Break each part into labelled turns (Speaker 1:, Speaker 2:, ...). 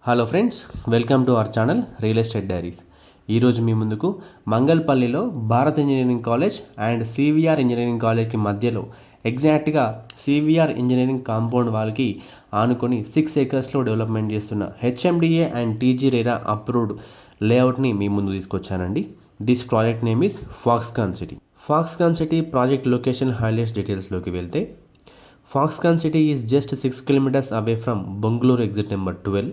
Speaker 1: Hello friends, welcome to our channel real estate diaries. ఈరోజు మీ ముందుకు మంగళపల్లిలో Bharat engineering college and CVR engineering కాలేజ్కి మధ్యలో ఎగ్జాక్ట్గా సివిఆర్ ఇంజనీరింగ్ కాంపౌండ్ వాళ్ళకి ఆనుకొని 6 ఏకర్స్లో డెవలప్మెంట్ చేస్తున్న HMDA and TG RERA approved లేఅవుట్ని మీ ముందు తీసుకొచ్చానండి. This project name is Foxconn city. Foxconn city project location highlights డీటెయిల్స్లోకి వెళ్తే, Foxconn city is just 6 kilometres away from Bongulur exit number 12.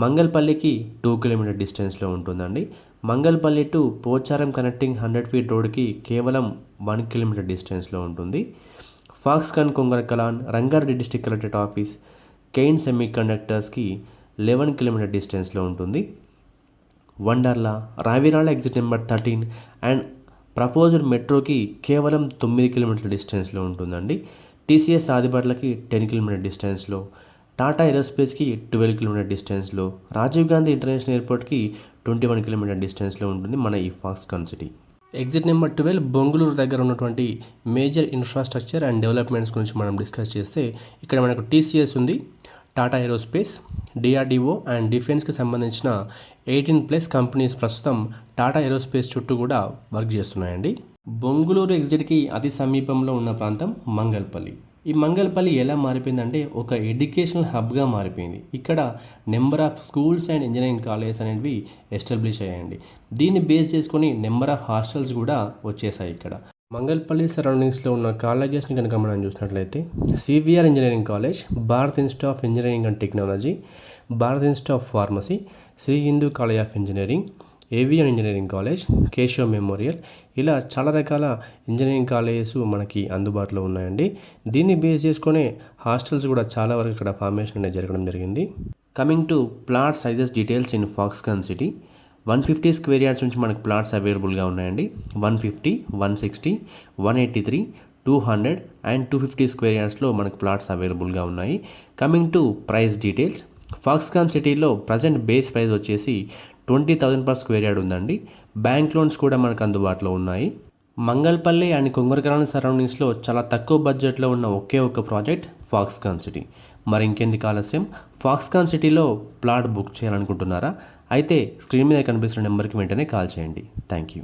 Speaker 1: మంగళపల్లికి 2 కిలోమీటర్ డిస్టెన్స్లో ఉంటుందండి. Mangalpalli to Pocharam connecting 100 feet రోడ్కి కేవలం 1 కిలోమీటర్ డిస్టెన్స్లో ఉంటుంది. Foxconn Kongara Kalan Rangareddy district collectorate office Kaynes semi కండక్టర్స్కి 11 కిలోమీటర్ డిస్టెన్స్లో ఉంటుంది. Wonderla Raviryal exit number 13 and proposed మెట్రోకి కేవలం 9 కిలోమీటర్ డిస్టెన్స్లో ఉంటుందండి. టీసీఎస్ ఆదిబట్లకి 10 కిలోమీటర్ డిస్టెన్స్లో, టాటా ఏరోస్పేస్కి 12 కిలోమీటర్ డిస్టెన్స్లో, రాజీవ్ గాంధీ ఇంటర్నేషనల్ ఎయిర్పోర్ట్కి 21 కిలోమీటర్ డిస్టెన్స్లో ఉంటుంది మన ఈ Foxconn city. Exit number 12 Bengaluru దగ్గర ఉన్నటువంటి మేజర్ ఇన్ఫ్రాస్ట్రక్చర్ అండ్ డెవలప్మెంట్స్ గురించి మనం డిస్కస్ చేస్తే, ఇక్కడ మనకు టీసీఎస్ ఉంది, టాటా ఏరోస్పేస్, డిఆర్డిఓ అండ్ డిఫెన్స్కి సంబంధించిన 18+ కంపెనీస్ ప్రస్తుతం టాటా ఏరోస్పేస్ చుట్టూ కూడా వర్క్ చేస్తున్నాయండి. బొంగళూరు ఎగ్జిట్కి అతి సమీపంలో ఉన్న ప్రాంతం మంగళపల్లి. ఈ మంగళపల్లి ఎలా మారిపోయిందంటే ఒక ఎడ్యుకేషనల్ హబ్గా మారిపోయింది. ఇక్కడ number of schools and engineering colleges అనేవి ఎస్టాబ్లిష్ అయ్యాయండి. దీన్ని బేస్ చేసుకొని నెంబర్ ఆఫ్ హాస్టల్స్ కూడా వచ్చేసాయి. ఇక్కడ మంగళపల్లి సరౌండింగ్స్లో ఉన్న కాలేజెస్ని కనుక మనం చూసినట్లయితే, CVR engineering college, Bharat institute of engineering and technology, Bharat institute of pharmacy, Sri Hindu college of engineering, AVN engineering college, Keshav memorial, ఇలా చాలా రకాల ఇంజనీరింగ్ కాలేజెస్ మనకి అందుబాటులో ఉన్నాయండి. దీన్ని బేస్ చేసుకునే హాస్టల్స్ కూడా చాలా వరకు ఇక్కడ ఫార్మేషన్ అనేది జరగడం జరిగింది. Coming to plot sizes details in Foxconn city, 150 square yards నుంచి మనకు ప్లాట్స్ అవైలబుల్గా ఉన్నాయండి. 150, 160, 183, 200 అండ్ 250 స్క్వేర్ యార్డ్స్లో మనకు ప్లాట్స్ అవైలబుల్గా ఉన్నాయి. Coming to price details, Foxconn సిటీలో ప్రజెంట్ బేస్ ప్రైస్ వచ్చేసి 20,000 per స్క్వేర్ యార్డ్ ఉందండి. బ్యాంక్ లోన్స్ కూడా మనకు అందుబాటులో ఉన్నాయి. మంగళపల్లి అండ్ కొంగరకలాన్ సరౌండింగ్స్లో చాలా తక్కువ బడ్జెట్లో ఉన్న ఒకే ఒక ప్రాజెక్ట్ ఫాక్స్కాన్ సిటీ. మరి ఇంకెందుకు ఆలస్యం, ఫాక్స్కాన్ సిటీలో ప్లాట్ బుక్ చేయాలనుకుంటున్నారా? అయితే స్క్రీన్ మీద కనిపిస్తున్న నెంబర్కి వెంటనే కాల్ చేయండి. Thank you.